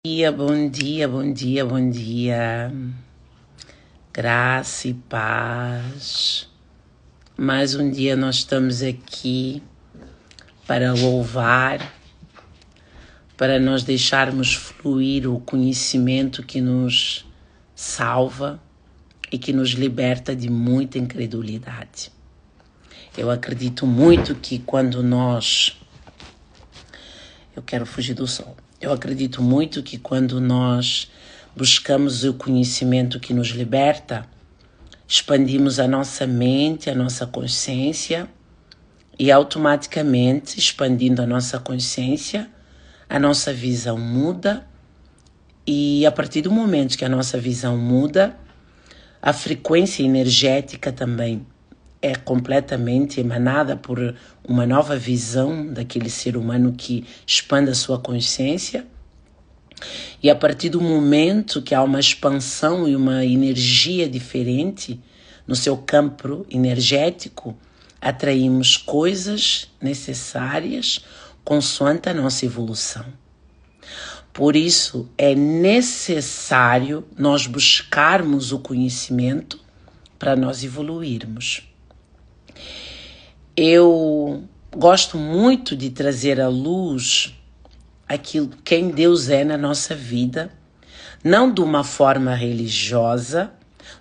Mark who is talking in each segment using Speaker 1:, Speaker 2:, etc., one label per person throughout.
Speaker 1: Bom dia, bom dia, bom dia. Graça e paz. Mais um dia nós estamos aqui para louvar, para nós deixarmos fluir o conhecimento que nos salva e que nos liberta de muita incredulidade. Eu acredito muito que quando nós... Eu quero fugir do sol. Eu acredito muito que quando nós buscamos o conhecimento que nos liberta, expandimos a nossa mente, a nossa consciência e automaticamente, expandindo a nossa consciência, a nossa visão muda e a partir do momento que a nossa visão muda, a frequência energética também é completamente emanada por uma nova visão daquele ser humano que expande a sua consciência. E a partir do momento que há uma expansão e uma energia diferente no seu campo energético, atraímos coisas necessárias consoante a nossa evolução. Por isso, é necessário nós buscarmos o conhecimento para nós evoluirmos. Eu gosto muito de trazer à luz aquilo quem Deus é na nossa vida, não de uma forma religiosa,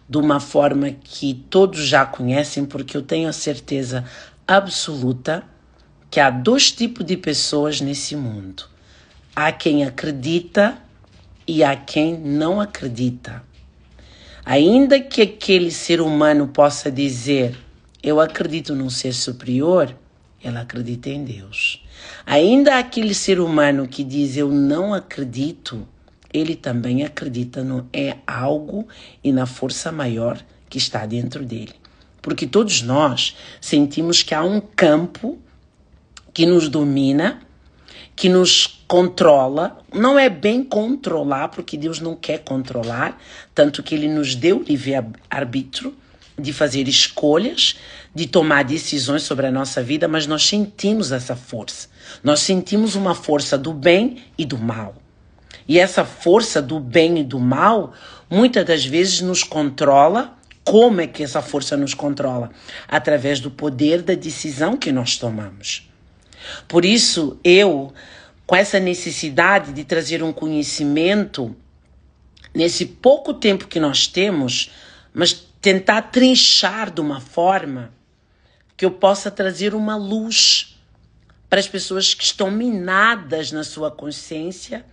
Speaker 1: de uma forma que todos já conhecem, porque eu tenho a certeza absoluta que há dois tipos de pessoas nesse mundo. Há quem acredita e há quem não acredita. Ainda que aquele ser humano possa dizer: eu acredito num ser superior, ela acredita em Deus. Ainda aquele ser humano que diz eu não acredito, ele também acredita no algo e na força maior que está dentro dele. Porque todos nós sentimos que há um campo que nos domina, que nos controla. Não é bem controlar, porque Deus não quer controlar, tanto que ele nos deu livre-arbítrio de fazer escolhas, de tomar decisões sobre a nossa vida, mas nós sentimos essa força. Nós sentimos uma força do bem e do mal. E essa força do bem e do mal, muitas das vezes nos controla. Como é que essa força nos controla? Através do poder da decisão que nós tomamos. Por isso, eu, com essa necessidade de trazer um conhecimento, nesse pouco tempo que nós temos, mas tentar trinchar de uma forma que eu possa trazer uma luz para as pessoas que estão minadas na sua consciência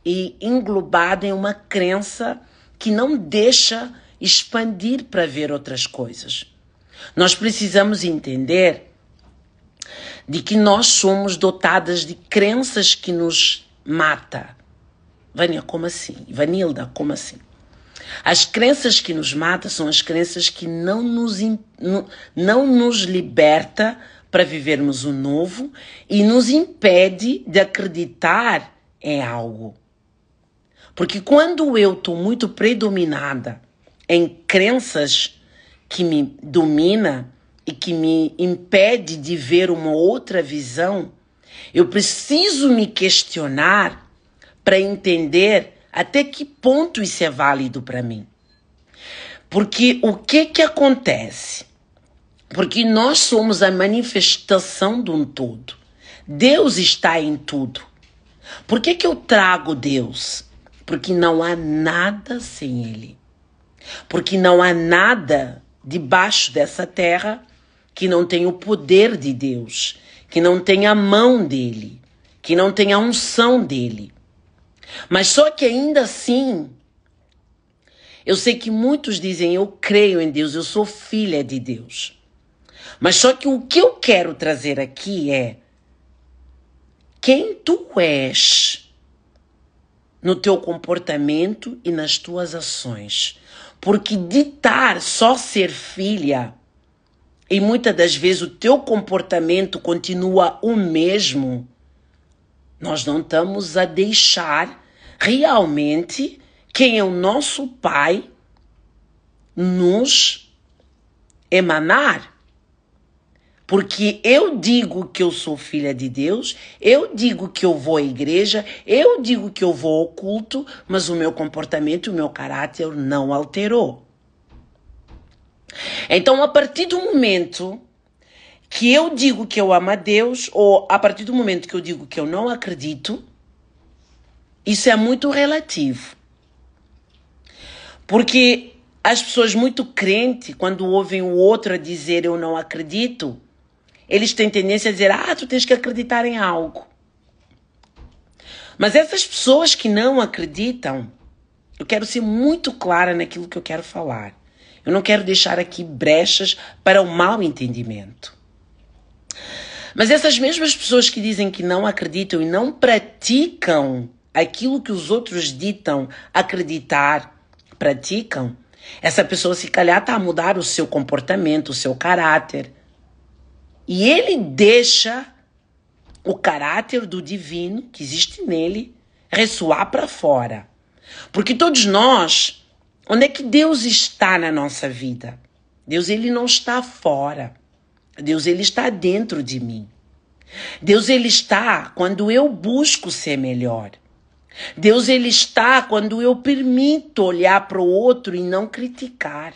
Speaker 1: e englobadas em uma crença que não deixa expandir para ver outras coisas. Nós precisamos entender de que nós somos dotadas de crenças que nos matam. Vânia, como assim? Vanilda, como assim? As crenças que nos matam são as crenças que não nos liberta para vivermos o novo e nos impede de acreditar em algo. Porque quando eu estou muito predominada em crenças que me dominam e que me impede de ver uma outra visão, eu preciso me questionar para entender até que ponto isso é válido para mim. Porque o que acontece? Porque nós somos a manifestação de um todo. Deus está em tudo. Por que eu trago Deus? Porque não há nada sem Ele. Porque não há nada debaixo dessa terra que não tenha o poder de Deus, que não tenha a mão dEle, que não tenha a unção dEle. Mas só que ainda assim, eu sei que muitos dizem, eu creio em Deus, eu sou filha de Deus. Mas só que o que eu quero trazer aqui é quem tu és no teu comportamento e nas tuas ações. Porque ditar só ser filha e muitas das vezes o teu comportamento continua o mesmo, nós não estamos a deixar realmente quem é o nosso Pai nos emanar. Porque eu digo que eu sou filha de Deus, eu digo que eu vou à igreja, eu digo que eu vou ao culto, mas o meu comportamento, o meu caráter não alterou. Então, a partir do momento que eu digo que eu amo a Deus, ou a partir do momento que eu digo que eu não acredito, isso é muito relativo. Porque as pessoas muito crentes, quando ouvem o outro a dizer eu não acredito, eles têm tendência a dizer, tu tens que acreditar em algo. Mas essas pessoas que não acreditam, eu quero ser muito clara naquilo que eu quero falar. Eu não quero deixar aqui brechas para o mau entendimento. Mas essas mesmas pessoas que dizem que não acreditam e não praticam aquilo que os outros ditam acreditar, praticam, essa pessoa se calhar está a mudar o seu comportamento, o seu caráter. E ele deixa o caráter do divino que existe nele ressoar para fora. Porque todos nós, onde é que Deus está na nossa vida? Deus, ele não está fora. Deus, ele está dentro de mim. Deus, ele está quando eu busco ser melhor. Deus, ele está quando eu permito olhar para o outro e não criticar.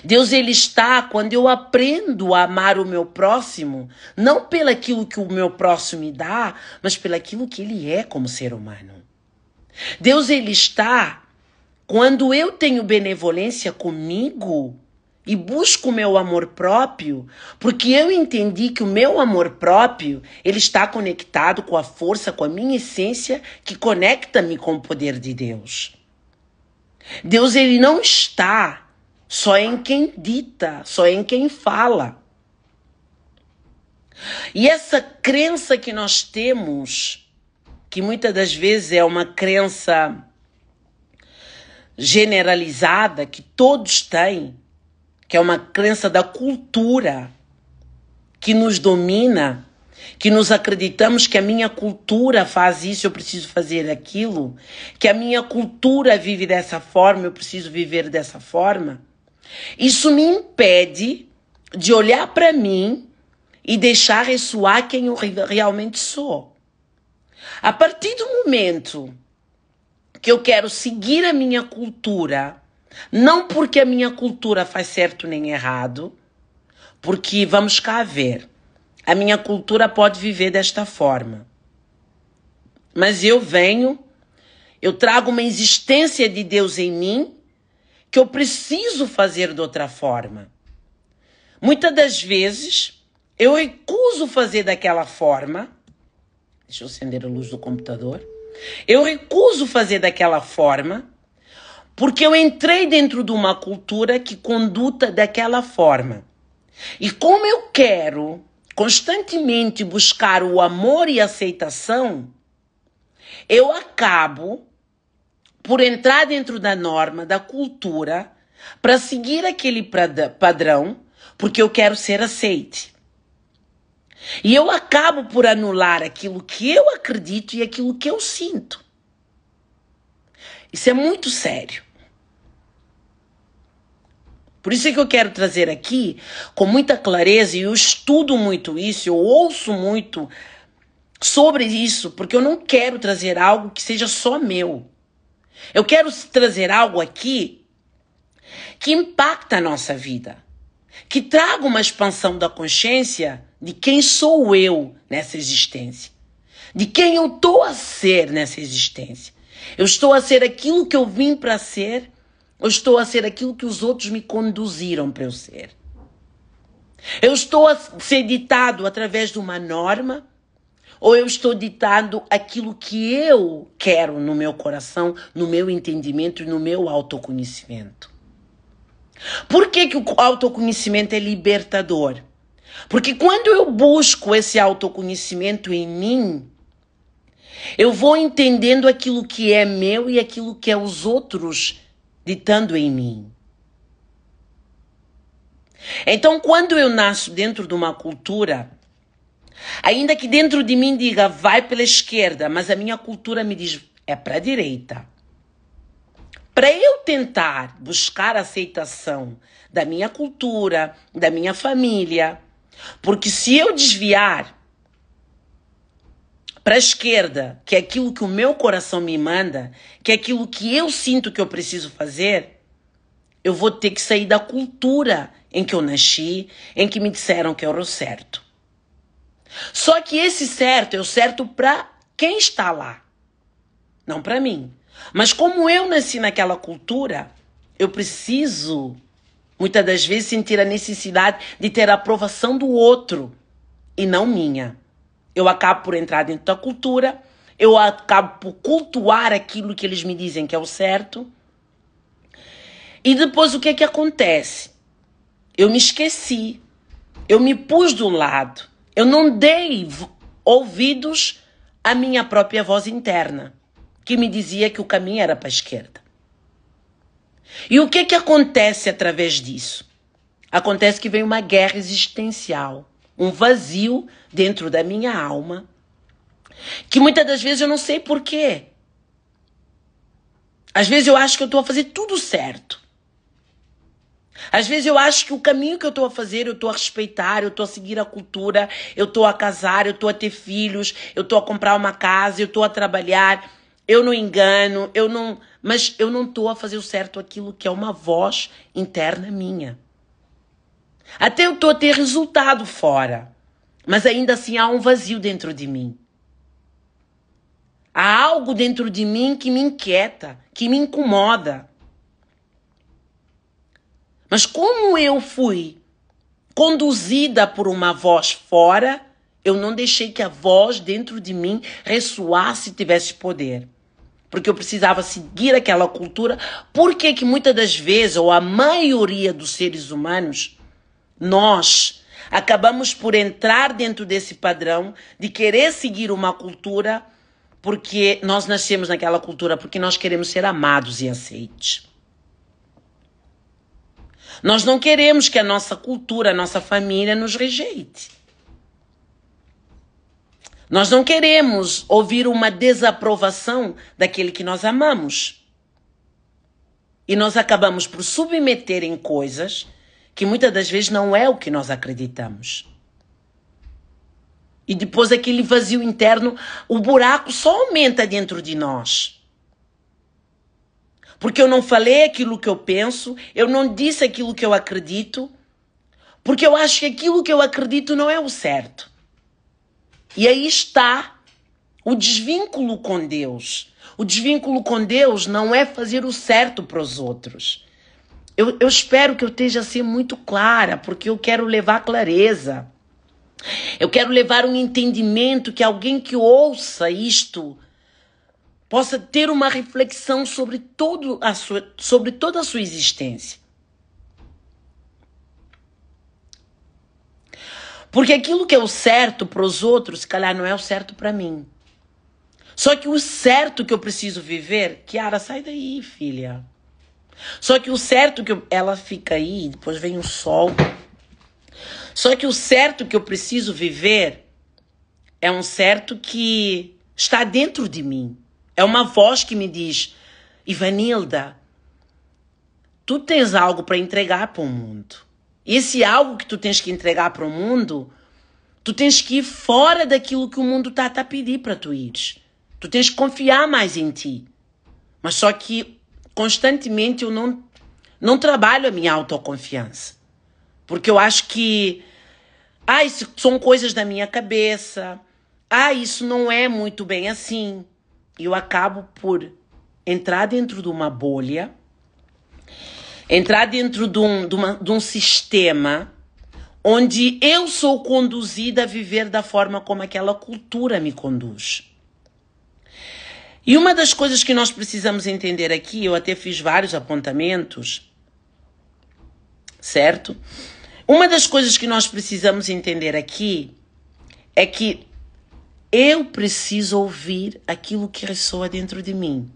Speaker 1: Deus, ele está quando eu aprendo a amar o meu próximo, não pelaquilo que o meu próximo me dá, mas pelaquilo que ele é como ser humano. Deus, ele está quando eu tenho benevolência comigo e busco o meu amor próprio, porque eu entendi que o meu amor próprio, ele está conectado com a força, com a minha essência, que conecta-me com o poder de Deus. Deus, ele não está só em quem dita, só em quem fala. E essa crença que nós temos, que muitas das vezes é uma crença generalizada, que todos têm, que é uma crença da cultura, que nos domina, que nos acreditamos que a minha cultura faz isso, eu preciso fazer aquilo, que a minha cultura vive dessa forma, eu preciso viver dessa forma. Isso me impede de olhar para mim e deixar ressoar quem eu realmente sou. A partir do momento que eu quero seguir a minha cultura, não porque a minha cultura faz certo nem errado, porque vamos cá ver, a minha cultura pode viver desta forma. Mas eu trago uma existência de Deus em mim, que eu preciso fazer de outra forma. Muitas das vezes, eu recuso fazer daquela forma. Deixa eu acender a luz do computador. Eu recuso fazer daquela forma, porque eu entrei dentro de uma cultura que conduta daquela forma. E como eu quero constantemente buscar o amor e a aceitação, eu acabo por entrar dentro da norma, da cultura, para seguir aquele padrão, porque eu quero ser aceite. E eu acabo por anular aquilo que eu acredito e aquilo que eu sinto. Isso é muito sério. Por isso é que eu quero trazer aqui, com muita clareza, e eu estudo muito isso, eu ouço muito sobre isso, porque eu não quero trazer algo que seja só meu. Eu quero trazer algo aqui que impacta a nossa vida, que traga uma expansão da consciência de quem sou eu nessa existência, de quem eu estou a ser nessa existência. Eu estou a ser aquilo que eu vim para ser, ou estou a ser aquilo que os outros me conduziram para eu ser. Eu estou a ser ditado através de uma norma, ou eu estou ditando aquilo que eu quero no meu coração, no meu entendimento e no meu autoconhecimento. Por que o autoconhecimento é libertador? Porque quando eu busco esse autoconhecimento em mim, eu vou entendendo aquilo que é meu e aquilo que é os outros ditando em mim. Então, quando eu nasço dentro de uma cultura, ainda que dentro de mim diga, vai pela esquerda, mas a minha cultura me diz, é para a direita. Para eu tentar buscar a aceitação da minha cultura, da minha família, Porque se eu desviar para a esquerda, que é aquilo que o meu coração me manda, que é aquilo que eu sinto que eu preciso fazer, eu vou ter que sair da cultura em que eu nasci, em que me disseram que era o certo. Só que esse certo é o certo para quem está lá, não para mim. Mas como eu nasci naquela cultura, eu preciso, muitas das vezes, sentir a necessidade de ter a aprovação do outro e não minha. Eu acabo por entrar dentro da cultura, eu acabo por cultuar aquilo que eles me dizem que é o certo. E depois o que é que acontece? Eu me esqueci, eu me pus de um lado, eu não dei ouvidos à minha própria voz interna, que me dizia que o caminho era para a esquerda. E o que é que acontece através disso? Acontece que vem uma guerra existencial, um vazio dentro da minha alma, que muitas das vezes eu não sei porquê. Às vezes eu acho que eu estou a fazer tudo certo. Às vezes eu acho que o caminho que eu estou a fazer, eu estou a respeitar, eu estou a seguir a cultura, eu estou a casar, eu estou a ter filhos, eu estou a comprar uma casa, eu estou a trabalhar, eu não engano, mas eu não estou a fazer o certo aquilo que é uma voz interna minha. Até eu estou a ter resultado fora, mas ainda assim há um vazio dentro de mim. Há algo dentro de mim que me inquieta, que me incomoda. Mas como eu fui conduzida por uma voz fora, eu não deixei que a voz dentro de mim ressoasse e tivesse poder. Porque eu precisava seguir aquela cultura. Por que que muitas das vezes, ou a maioria dos seres humanos, nós acabamos por entrar dentro desse padrão de querer seguir uma cultura porque nós nascemos naquela cultura, porque nós queremos ser amados e aceites. Nós não queremos que a nossa cultura, a nossa família nos rejeite. Nós não queremos ouvir uma desaprovação daquele que nós amamos. E nós acabamos por submeter em coisas que muitas das vezes não é o que nós acreditamos. E depois aquele vazio interno, o buraco só aumenta dentro de nós. Porque eu não falei aquilo que eu penso, eu não disse aquilo que eu acredito, porque eu acho que aquilo que eu acredito não é o certo. E aí está o desvínculo com Deus. O desvínculo com Deus não é fazer o certo para os outros. Eu espero que eu esteja assim muito clara, porque eu quero levar clareza. Eu quero levar um entendimento que alguém que ouça isto possa ter uma reflexão sobre toda a sua existência. Porque aquilo que é o certo para os outros, se calhar não é o certo para mim. Só que o certo que eu preciso viver... Kiara, sai daí, filha. Só que o certo que ela fica aí, depois vem o sol. Só que o certo que eu preciso viver é um certo que está dentro de mim. É uma voz que me diz: Ivanilda, tu tens algo para entregar para o mundo. E esse algo que tu tens que entregar para o mundo, tu tens que ir fora daquilo que o mundo está a pedir para tu ires. Tu tens que confiar mais em ti. Mas só que constantemente eu não trabalho a minha autoconfiança. Porque eu acho que isso são coisas da minha cabeça. Isso não é muito bem assim. E eu acabo por entrar dentro de uma bolha, entrar dentro de um sistema onde eu sou conduzida a viver da forma como aquela cultura me conduz. E uma das coisas que nós precisamos entender aqui, eu até fiz vários apontamentos, certo? Uma das coisas que nós precisamos entender aqui é que eu preciso ouvir aquilo que ressoa dentro de mim.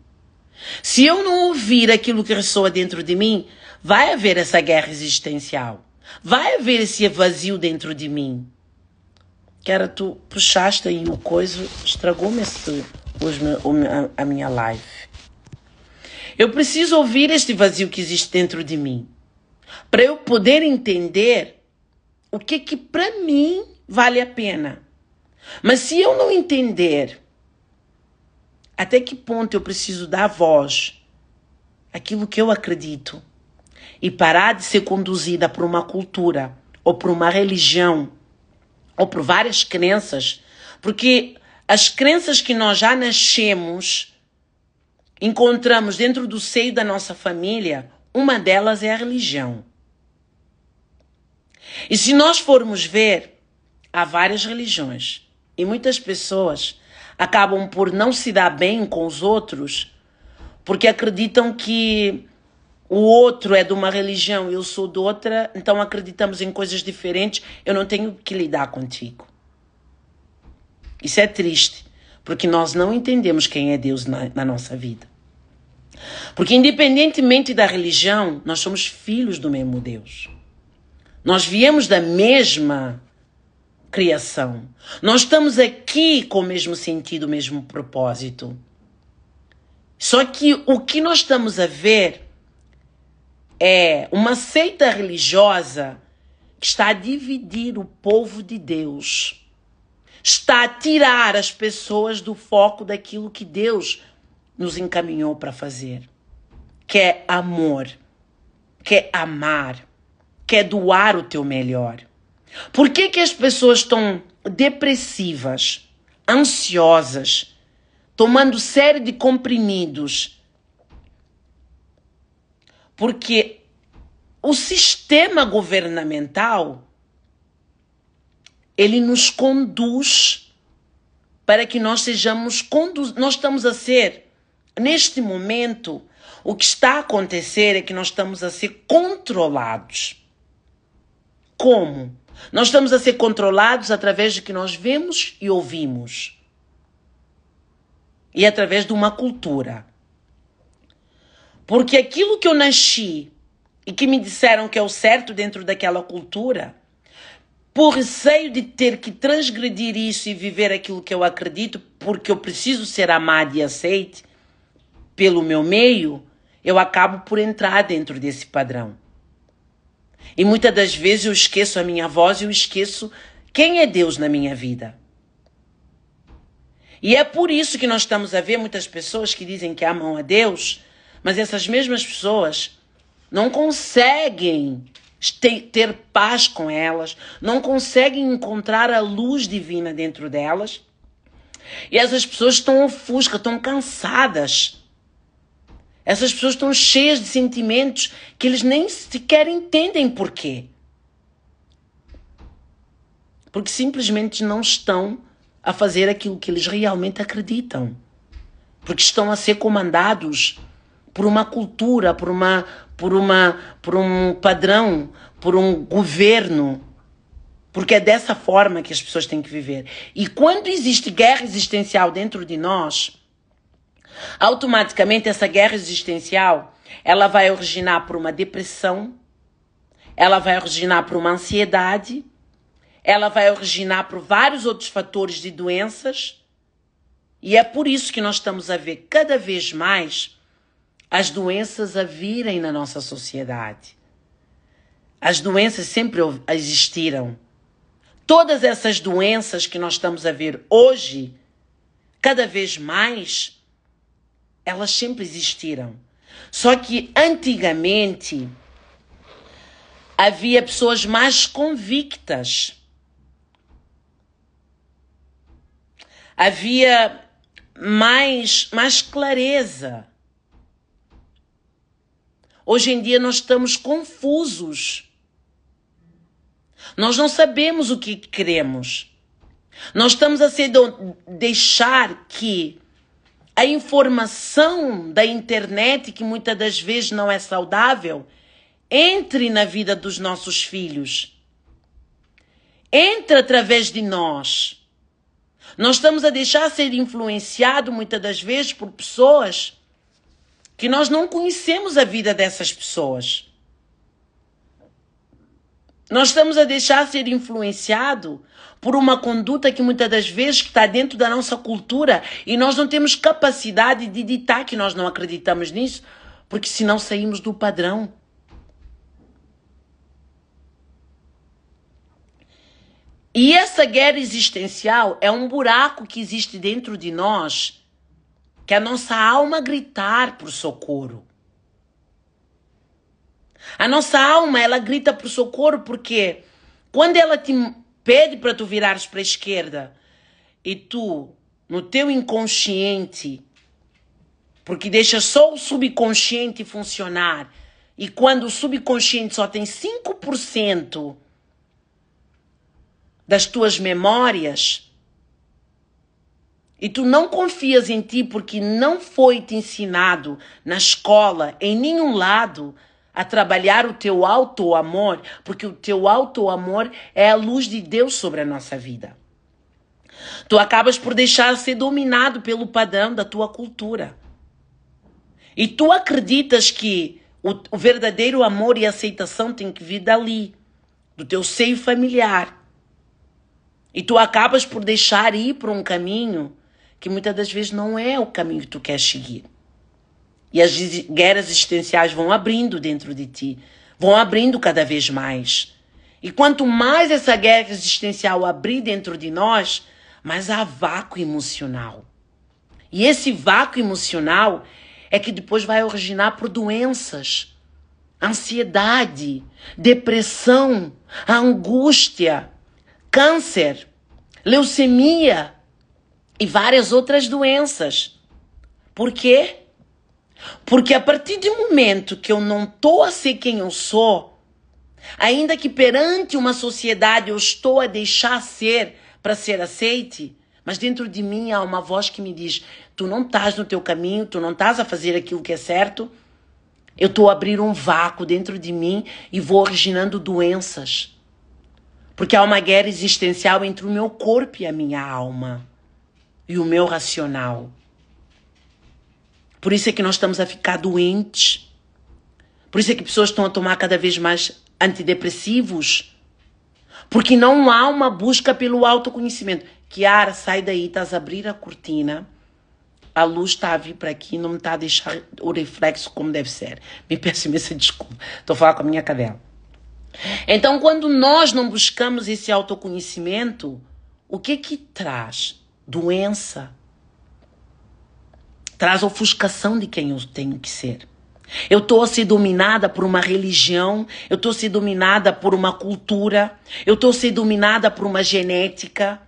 Speaker 1: Se eu não ouvir aquilo que ressoa dentro de mim, vai haver essa guerra existencial. Vai haver esse vazio dentro de mim. Que era tu puxaste aí o coisa, estragou-me a minha live. Eu preciso ouvir este vazio que existe dentro de mim, para eu poder entender o que para mim vale a pena. Mas se eu não entender até que ponto eu preciso dar voz àquilo que eu acredito e parar de ser conduzida por uma cultura ou por uma religião ou por várias crenças, porque as crenças que nós já nascemos, encontramos dentro do seio da nossa família, uma delas é a religião. E se nós formos ver, há várias religiões. E muitas pessoas acabam por não se dar bem com os outros porque acreditam que o outro é de uma religião e eu sou de outra, então acreditamos em coisas diferentes, eu não tenho que lidar contigo. Isso é triste, porque nós não entendemos quem é Deus na nossa vida. Porque independentemente da religião, nós somos filhos do mesmo Deus. Nós viemos da mesma criação. Nós estamos aqui com o mesmo sentido, o mesmo propósito. Só que o que nós estamos a ver é uma seita religiosa que está a dividir o povo de Deus. Está a tirar as pessoas do foco daquilo que Deus nos encaminhou para fazer. Que é amor, que é amar, que é doar o teu melhor. Por que as pessoas estão depressivas, ansiosas, tomando série de comprimidos? Porque o sistema governamental, ele nos conduz para que nós sejamos nós estamos a ser, neste momento, o que está a acontecer é que nós estamos a ser controlados. Como? Nós estamos a ser controlados através de que nós vemos e ouvimos. E através de uma cultura. Porque aquilo que eu nasci e que me disseram que é o certo dentro daquela cultura, por receio de ter que transgredir isso e viver aquilo que eu acredito, porque eu preciso ser amado e aceite pelo meu meio, eu acabo por entrar dentro desse padrão. E muitas das vezes eu esqueço a minha voz e eu esqueço quem é Deus na minha vida. E é por isso que nós estamos a ver muitas pessoas que dizem que amam a Deus, mas essas mesmas pessoas não conseguem ter paz com elas, não conseguem encontrar a luz divina dentro delas. E essas pessoas estão ofuscas, estão cansadas. Essas pessoas estão cheias de sentimentos que eles nem sequer entendem porquê. Porque simplesmente não estão a fazer aquilo que eles realmente acreditam. Porque estão a ser comandados por uma cultura, por um padrão, por um governo. Porque é dessa forma que as pessoas têm que viver. E quando existe guerra existencial dentro de nós, automaticamente essa guerra existencial, ela vai originar por uma depressão, ela vai originar por uma ansiedade, ela vai originar por vários outros fatores de doenças. E é por isso que nós estamos a ver cada vez mais as doenças a virem na nossa sociedade. As doenças sempre existiram. Todas essas doenças que nós estamos a ver hoje, cada vez mais, elas sempre existiram. Só que antigamente havia pessoas mais convictas. Havia mais clareza. Hoje em dia nós estamos confusos. Nós não sabemos o que queremos. Nós estamos a deixar que a informação da internet, que muitas das vezes não é saudável, entre na vida dos nossos filhos. Entre através de nós. Nós estamos a deixar ser influenciado muitas das vezes por pessoas que nós não conhecemos a vida dessas pessoas. Nós estamos a deixar ser influenciado por uma conduta que muitas das vezes está dentro da nossa cultura e nós não temos capacidade de ditar que nós não acreditamos nisso, porque senão saímos do padrão. E essa guerra existencial é um buraco que existe dentro de nós, que a nossa alma gritar por socorro. A nossa alma, ela grita por socorro porque quando ela te pede para tu virares para a esquerda e tu, no teu inconsciente, porque deixa só o subconsciente funcionar, e quando o subconsciente só tem 5% das tuas memórias, e tu não confias em ti porque não foi te ensinado na escola, em nenhum lado, a trabalhar o teu auto-amor, porque o teu auto-amor é a luz de Deus sobre a nossa vida. Tu acabas por deixar ser dominado pelo padrão da tua cultura. E tu acreditas que o verdadeiro amor e aceitação tem que vir dali, do teu seio familiar. E tu acabas por deixar ir por um caminho que muitas das vezes não é o caminho que tu queres seguir. E as guerras existenciais vão abrindo dentro de ti, vão abrindo cada vez mais. E quanto mais essa guerra existencial abrir dentro de nós, mais há vácuo emocional. E esse vácuo emocional é que depois vai originar por doenças, ansiedade, depressão, angústia, câncer, leucemia e várias outras doenças. Por quê? Porque a partir do momento que eu não estou a ser quem eu sou, ainda que perante uma sociedade eu estou a deixar ser para ser aceite, mas dentro de mim há uma voz que me diz, tu não estás no teu caminho, tu não estás a fazer aquilo que é certo, eu estou a abrir um vácuo dentro de mim e vou originando doenças. Porque há uma guerra existencial entre o meu corpo e a minha alma, e o meu racional. Por isso é que nós estamos a ficar doentes. Por isso é que pessoas estão a tomar cada vez mais antidepressivos. Porque não há uma busca pelo autoconhecimento. Kiara, sai daí, estás a abrir a cortina. A luz está a vir para aqui e não me está a deixar o reflexo como deve ser. Me peço imensa desculpa. Estou a falar com a minha cadela. Então, quando nós não buscamos esse autoconhecimento, o que traz? Doença. Traz ofuscação de quem eu tenho que ser. Eu estou a ser dominada por uma religião, eu estou a ser dominada por uma cultura, eu estou a ser dominada por uma genética.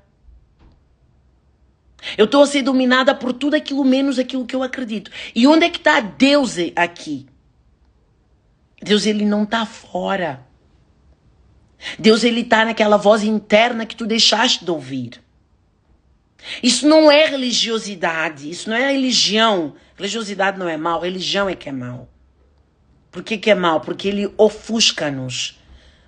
Speaker 1: Eu estou a ser dominada por tudo aquilo menos aquilo que eu acredito. E onde é que está Deus aqui? Deus, ele não está fora. Deus, ele está naquela voz interna que tu deixaste de ouvir. Isso não é religiosidade, isso não é religião. Religiosidade não é mal, religião é que é mal. Por que é mal? Porque ele ofusca-nos.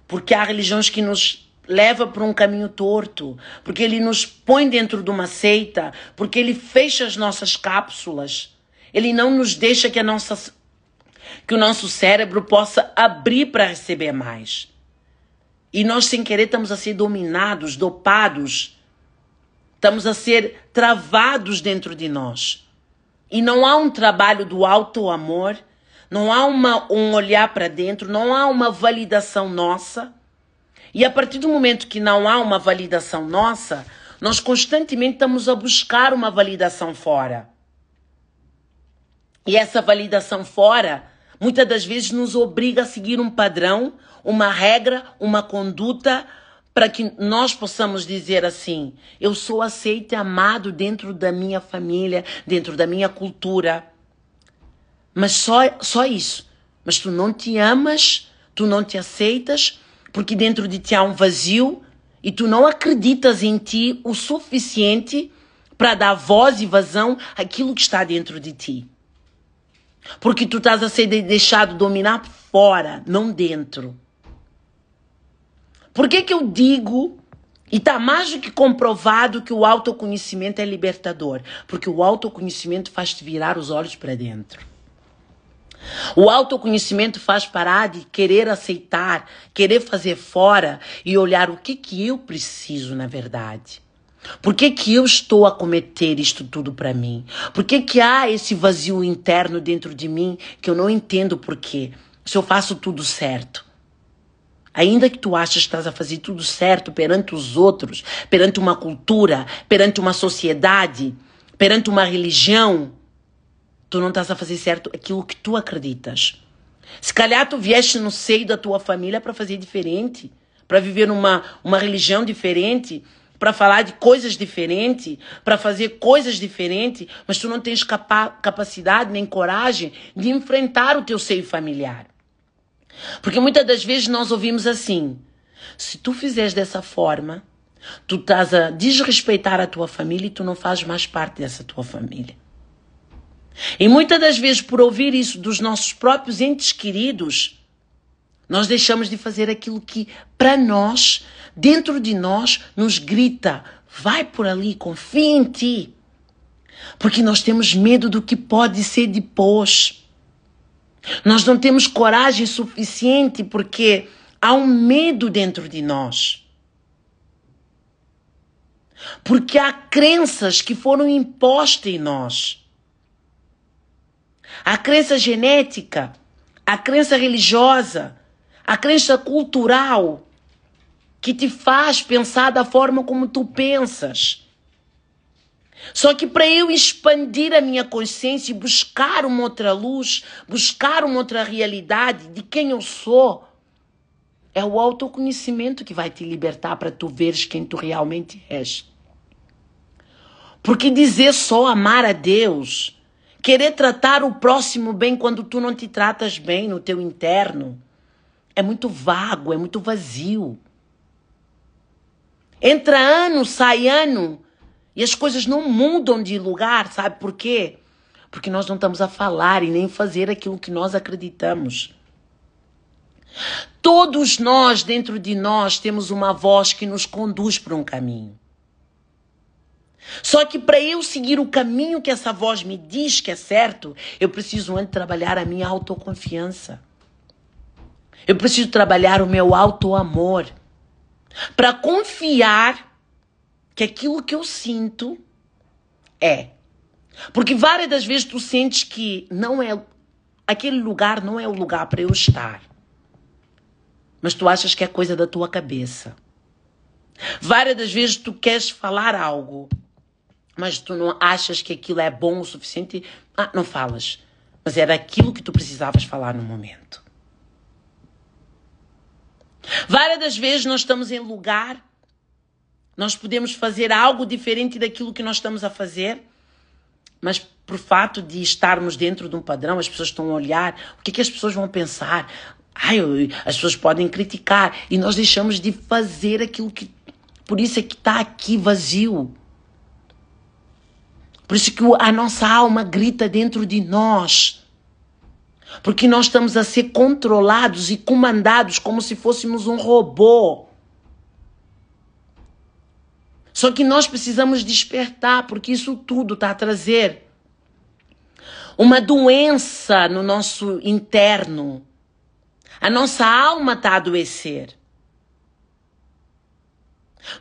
Speaker 1: Porque há religiões que nos levam por um caminho torto. Porque ele nos põe dentro de uma seita. Porque ele fecha as nossas cápsulas. Ele não nos deixa que o nosso cérebro possa abrir para receber mais. E nós, sem querer, estamos a ser dominados, dopados. Estamos a ser travados dentro de nós. E não há um trabalho do auto-amor, não há um olhar para dentro, não há uma validação nossa. E a partir do momento que não há uma validação nossa, nós constantemente estamos a buscar uma validação fora. E essa validação fora, muitas das vezes, nos obriga a seguir um padrão, uma regra, uma conduta, para que nós possamos dizer assim, eu sou aceito e amado dentro da minha família, dentro da minha cultura. Mas só isso. Mas tu não te amas, tu não te aceitas, porque dentro de ti há um vazio e tu não acreditas em ti o suficiente para dar voz e vazão àquilo que está dentro de ti. Porque tu estás a ser deixado dominar fora, não dentro. Por que eu digo, e está mais do que comprovado, que o autoconhecimento é libertador? Porque o autoconhecimento faz-te virar os olhos para dentro. O autoconhecimento faz parar de querer aceitar, querer fazer fora e olhar o que eu preciso na verdade. Por que eu estou a cometer isto tudo para mim? Por que há esse vazio interno dentro de mim que eu não entendo por quê? Se eu faço tudo certo. Ainda que tu achas que estás a fazer tudo certo perante os outros, perante uma cultura, perante uma sociedade, perante uma religião, tu não estás a fazer certo aquilo que tu acreditas. Se calhar tu vieste no seio da tua família para fazer diferente, para viver uma religião diferente, para falar de coisas diferentes, para fazer coisas diferentes, mas tu não tens capacidade nem coragem de enfrentar o teu seio familiar. Porque muitas das vezes nós ouvimos assim: se tu fizeres dessa forma, tu estás a desrespeitar a tua família e tu não fazes mais parte dessa tua família. E muitas das vezes, por ouvir isso dos nossos próprios entes queridos, nós deixamos de fazer aquilo que, para nós, dentro de nós, nos grita: vai por ali, confia em ti. Porque nós temos medo do que pode ser depois. Nós não temos coragem suficiente porque há um medo dentro de nós. Porque há crenças que foram impostas em nós. A crença genética, a crença religiosa, a crença cultural que te faz pensar da forma como tu pensas. Só que para eu expandir a minha consciência e buscar uma outra luz, buscar uma outra realidade de quem eu sou, é o autoconhecimento que vai te libertar para tu veres quem tu realmente és. Porque dizer só amar a Deus, querer tratar o próximo bem quando tu não te tratas bem no teu interno, é muito vago, é muito vazio. Entra ano, sai ano, e as coisas não mudam de lugar, sabe por quê? Porque nós não estamos a falar e nem fazer aquilo que nós acreditamos. Todos nós, dentro de nós, temos uma voz que nos conduz por um caminho. Só que para eu seguir o caminho que essa voz me diz que é certo, eu preciso antes trabalhar a minha autoconfiança. Eu preciso trabalhar o meu autoamor. Para confiar que aquilo que eu sinto é. Porque várias das vezes tu sentes que não é, aquele lugar não é o lugar para eu estar. Mas tu achas que é coisa da tua cabeça. Várias das vezes tu queres falar algo, mas tu não achas que aquilo é bom o suficiente. Não falas. Mas era aquilo que tu precisavas falar no momento. Várias das vezes nós estamos em lugar, nós podemos fazer algo diferente daquilo que nós estamos a fazer, mas por fato de estarmos dentro de um padrão, as pessoas estão a olhar, o que as pessoas vão pensar? As pessoas podem criticar e nós deixamos de fazer aquilo que... Por isso é que está aqui vazio. Por isso que a nossa alma grita dentro de nós. Porque nós estamos a ser controlados e comandados como se fôssemos um robô. Só que nós precisamos despertar, porque isso tudo está a trazer uma doença no nosso interno. A nossa alma está a adoecer.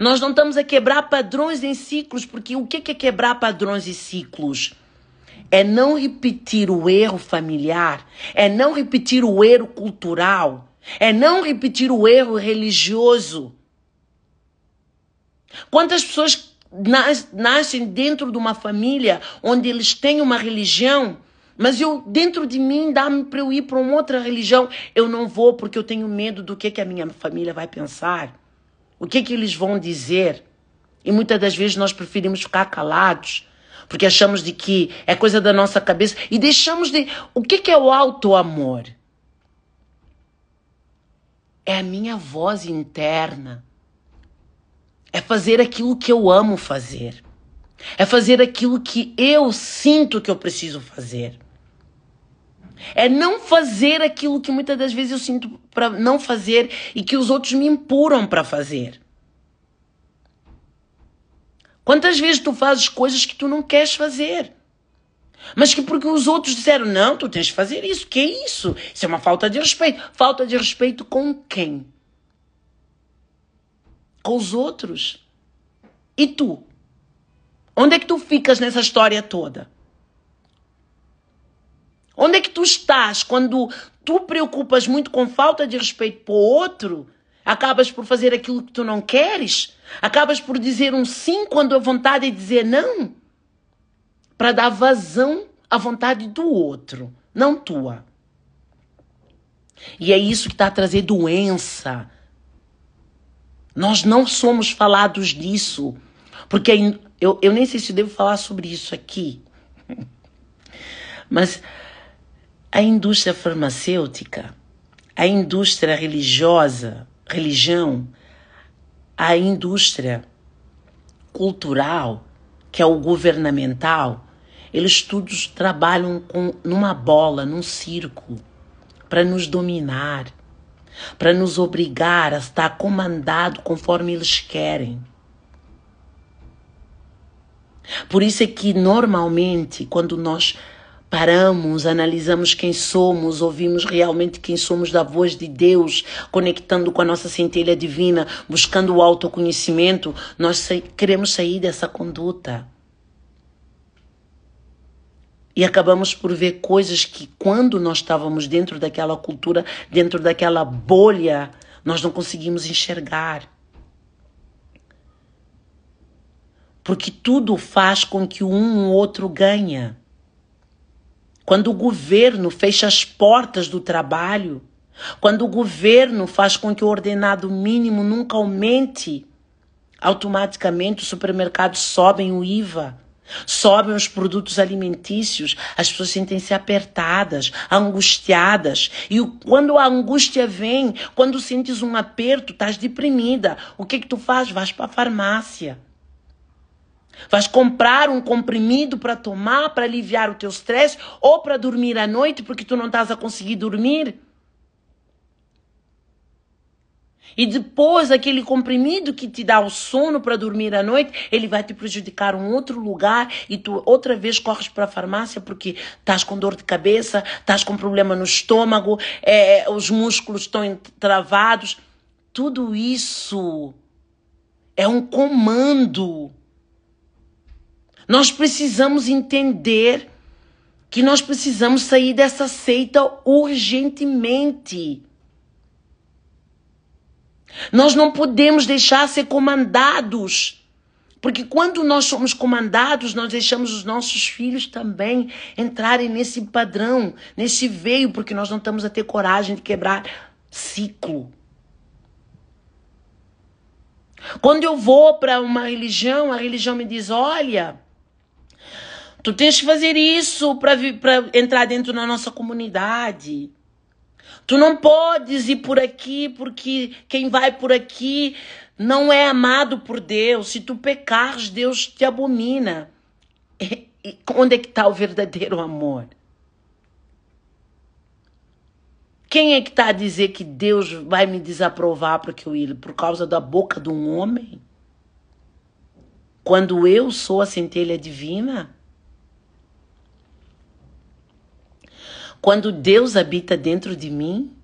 Speaker 1: Nós não estamos a quebrar padrões em ciclos, porque o que é quebrar padrões e ciclos? É não repetir o erro familiar, é não repetir o erro cultural, é não repetir o erro religioso. Quantas pessoas nascem dentro de uma família onde eles têm uma religião, mas eu, dentro de mim, dá-me para eu ir para uma outra religião. Eu não vou porque eu tenho medo do que a minha família vai pensar. O que eles vão dizer. E muitas das vezes nós preferimos ficar calados, porque achamos de que é coisa da nossa cabeça. E deixamos de... O que é o auto-amor? É a minha voz interna. É fazer aquilo que eu amo fazer. É fazer aquilo que eu sinto que eu preciso fazer. É não fazer aquilo que muitas das vezes eu sinto para não fazer e que os outros me impuram para fazer. Quantas vezes tu fazes coisas que tu não queres fazer? Mas que porque os outros disseram, não, tu tens de fazer isso. Que é isso? Isso é uma falta de respeito. Falta de respeito com quem? Com os outros. E tu? Onde é que tu ficas nessa história toda? Onde é que tu estás quando tu preocupas muito com falta de respeito para o outro Acabas por fazer aquilo que tu não queres. Acabas por dizer um sim quando a vontade é dizer não. Para dar vazão à vontade do outro, não tua. E é isso que está a trazer doença. Nós não somos falados disso. Porque eu nem sei se eu devo falar sobre isso aqui. Mas a indústria farmacêutica, a indústria religiosa, religião, a indústria cultural, que é o governamental, eles todos trabalham numa bola, num círculo, para nos dominar, para nos obrigar a estar comandado conforme eles querem. Por isso é que normalmente, quando nós paramos, analisamos quem somos, ouvimos realmente quem somos da voz de Deus, conectando com a nossa centelha divina, buscando o autoconhecimento, nós queremos sair dessa conduta. E acabamos por ver coisas que quando nós estávamos dentro daquela cultura, dentro daquela bolha, nós não conseguimos enxergar. Porque tudo faz com que um ou outro ganha. Quando o governo fecha as portas do trabalho, quando o governo faz com que o ordenado mínimo nunca aumente, automaticamente os supermercados sobem o IVA, sobem os produtos alimentícios, as pessoas sentem-se apertadas, angustiadas. E quando a angústia vem, quando sentes um aperto, estás deprimida, o que tu faz? Vais para a farmácia. Vais comprar um comprimido para tomar, para aliviar o teu estresse, ou para dormir à noite, porque tu não estás a conseguir dormir. E depois, aquele comprimido que te dá o sono para dormir à noite, ele vai te prejudicar em outro lugar e tu outra vez corres para a farmácia porque estás com dor de cabeça, estás com problema no estômago, os músculos estão travados. Tudo isso é um comando. Nós precisamos entender que nós precisamos sair dessa seita urgentemente. Nós não podemos deixar ser comandados. Porque quando nós somos comandados, nós deixamos os nossos filhos também entrarem nesse padrão, nesse veio, porque nós não estamos a ter coragem de quebrar ciclo. Quando eu vou para uma religião, a religião me diz, olha, tu tens que fazer isso para entrar dentro da nossa comunidade. Tu não podes ir por aqui porque quem vai por aqui não é amado por Deus. Se tu pecares, Deus te abomina. E onde é que está o verdadeiro amor? Quem é que está a dizer que Deus vai me desaprovar porque eu ir por causa da boca de um homem? Quando eu sou a centelha divina? Quando Deus habita dentro de mim?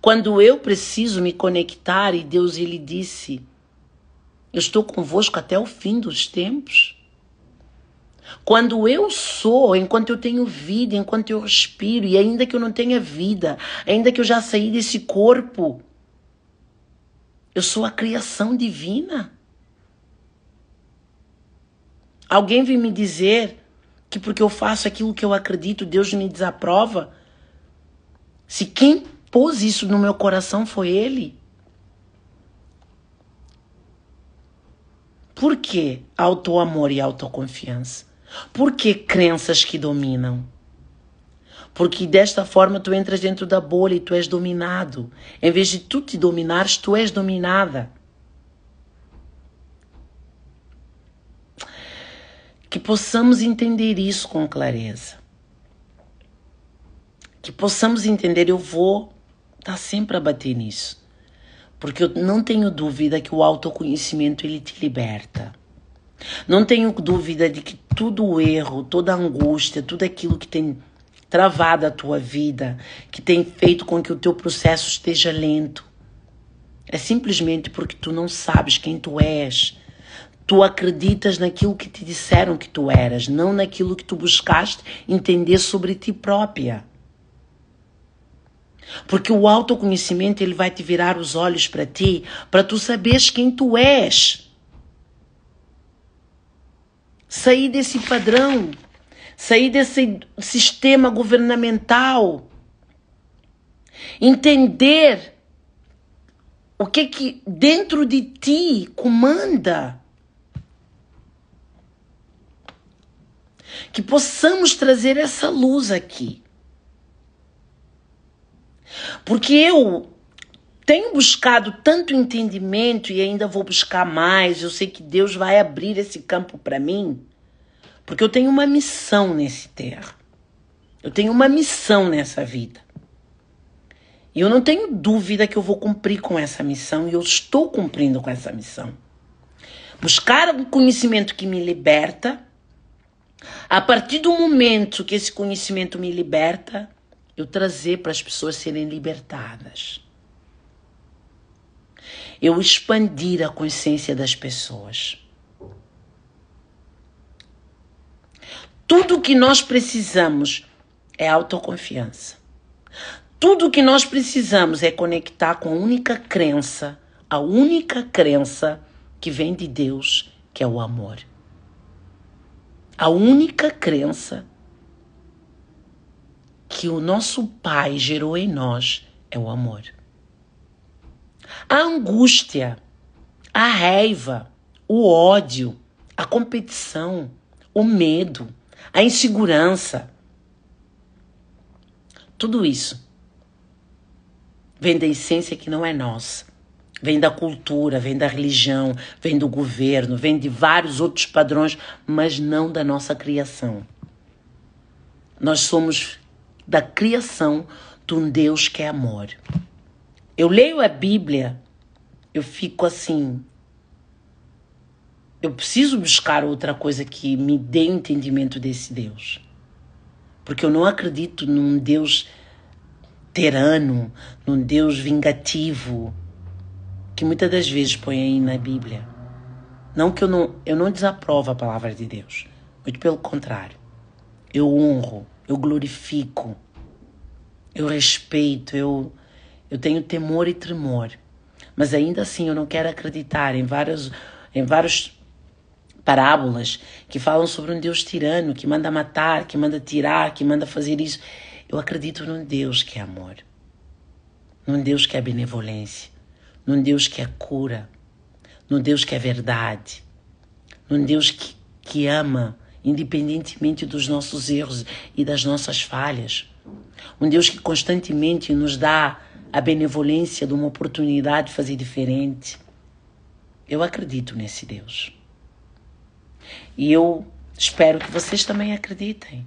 Speaker 1: Quando eu preciso me conectar e Deus, ele disse, eu estou convosco até o fim dos tempos. Quando eu sou, enquanto eu tenho vida, enquanto eu respiro, e ainda que eu não tenha vida, ainda que eu já saí desse corpo, eu sou a criação divina. Alguém vem me dizer que porque eu faço aquilo que eu acredito, Deus me desaprova? Se quem pôs isso no meu coração foi Ele. Por que auto-amor e autoconfiança? Por que crenças que dominam? Porque desta forma tu entras dentro da bolha e tu és dominado. Em vez de tu te dominares, tu és dominada. Que possamos entender isso com clareza. Que possamos entender, eu vou estar sempre a bater nisso. Porque eu não tenho dúvida que o autoconhecimento ele te liberta. Não tenho dúvida de que todo o erro, toda a angústia, tudo aquilo que tem travado a tua vida, que tem feito com que o teu processo esteja lento, é simplesmente porque tu não sabes quem tu és. Tu acreditas naquilo que te disseram que tu eras, não naquilo que tu buscaste entender sobre ti própria. Porque o autoconhecimento, ele vai te virar os olhos para ti, para tu saberes quem tu és. Sair desse padrão, sair desse sistema governamental, entender o que dentro de ti comanda. Que possamos trazer essa luz aqui. Porque eu tenho buscado tanto entendimento e ainda vou buscar mais. Eu sei que Deus vai abrir esse campo para mim, porque eu tenho uma missão nesse terra. Eu tenho uma missão nessa vida. E eu não tenho dúvida que eu vou cumprir com essa missão, e eu estou cumprindo com essa missão. Buscar um conhecimento que me liberta. A partir do momento que esse conhecimento me liberta, eu trazer para as pessoas serem libertadas. Eu expandir a consciência das pessoas. Tudo que nós precisamos é autoconfiança. Tudo que nós precisamos é conectar com a única crença que vem de Deus, que é o amor. A única crença que o nosso Pai gerou em nós é o amor. A angústia, a raiva, o ódio, a competição, o medo, a insegurança, tudo isso vem da essência que não é nossa. Vem da cultura, vem da religião, vem do governo, vem de vários outros padrões, mas não da nossa criação. Nós somos da criação de um Deus que é amor. Eu leio a Bíblia, eu fico assim, eu preciso buscar outra coisa que me dê entendimento desse Deus. Porque eu não acredito num Deus tirano, num Deus vingativo, que muitas das vezes põe aí na Bíblia. Não que eu não desaprovo a palavra de Deus. Muito pelo contrário. Eu honro, eu glorifico, eu respeito, eu tenho temor e tremor. Mas ainda assim eu não quero acreditar em várias parábolas que falam sobre um Deus tirano, que manda matar, que manda tirar, que manda fazer isso. Eu acredito num Deus que é amor, num Deus que é benevolência, num Deus que é cura, num Deus que é verdade, num Deus que ama, independentemente dos nossos erros e das nossas falhas. Um Deus que constantemente nos dá a benevolência de uma oportunidade de fazer diferente. Eu acredito nesse Deus. E eu espero que vocês também acreditem.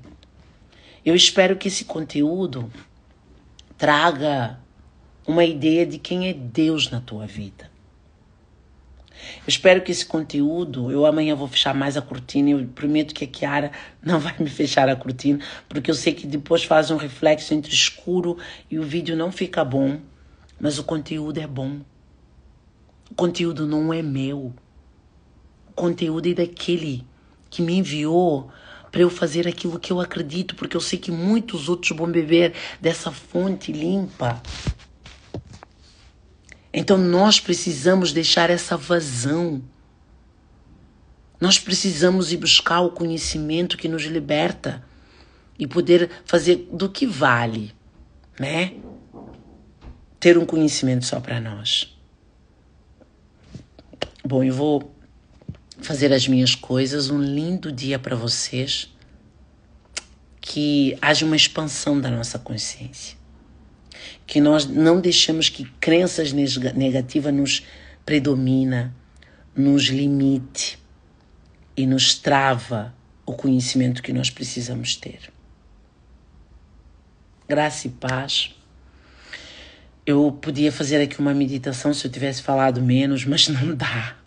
Speaker 1: Eu espero que esse conteúdo traga uma ideia de quem é Deus na tua vida. Eu espero que esse conteúdo, eu amanhã vou fechar mais a cortina, eu prometo que a Kiara não vai me fechar a cortina, porque eu sei que depois faz um reflexo entre escuro e o vídeo não fica bom, mas o conteúdo é bom. O conteúdo não é meu. O conteúdo é daquele que me enviou para eu fazer aquilo que eu acredito, porque eu sei que muitos outros vão beber dessa fonte limpa. Então nós precisamos deixar essa vazão. Nós precisamos ir buscar o conhecimento que nos liberta e poder fazer do que vale, né? Ter um conhecimento só para nós. Bom, eu vou fazer as minhas coisas. Um lindo dia para vocês. Que haja uma expansão da nossa consciência. Que nós não deixemos que crenças negativas nos predomina, nos limite e nos trava o conhecimento que nós precisamos ter. Graça e paz. Eu podia fazer aqui uma meditação se eu tivesse falado menos, mas não dá.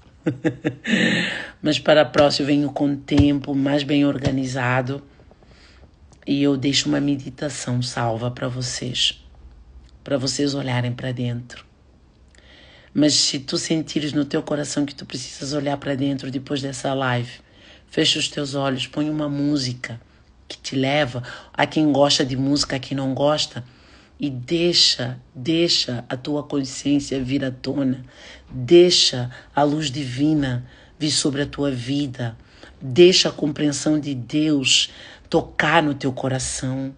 Speaker 1: Mas para a próxima eu venho com o tempo mais bem organizado e eu deixo uma meditação salva para vocês olharem para dentro. Mas se tu sentires no teu coração que tu precisas olhar para dentro depois dessa live, fecha os teus olhos, põe uma música que te leva, a quem gosta de música, a quem não gosta, e deixa a tua consciência vir à tona. Deixa a luz divina vir sobre a tua vida. Deixa a compreensão de Deus tocar no teu coração.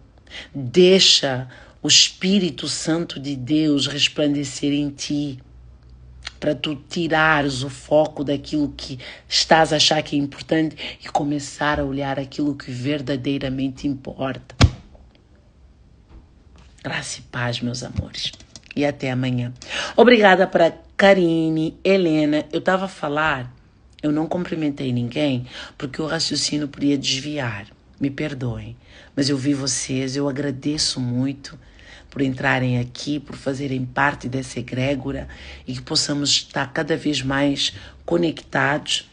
Speaker 1: Deixa o Espírito Santo de Deus resplandecer em ti, para tu tirares o foco daquilo que estás a achar que é importante e começar a olhar aquilo que verdadeiramente importa. Graça e paz, meus amores. E até amanhã. Obrigada para Karine, Helena. Eu estava a falar, eu não cumprimentei ninguém, porque o raciocínio podia desviar. Me perdoem. Mas eu vi vocês, eu agradeço muito por entrarem aqui, por fazerem parte dessa egrégora e que possamos estar cada vez mais conectados.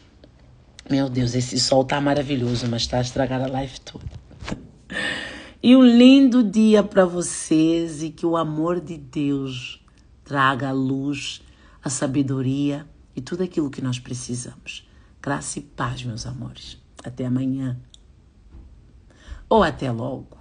Speaker 1: Meu Deus, esse sol tá maravilhoso, mas tá a estragar a live toda. E um lindo dia para vocês e que o amor de Deus traga a luz, a sabedoria e tudo aquilo que nós precisamos. Graça e paz, meus amores. Até amanhã. Ou até logo.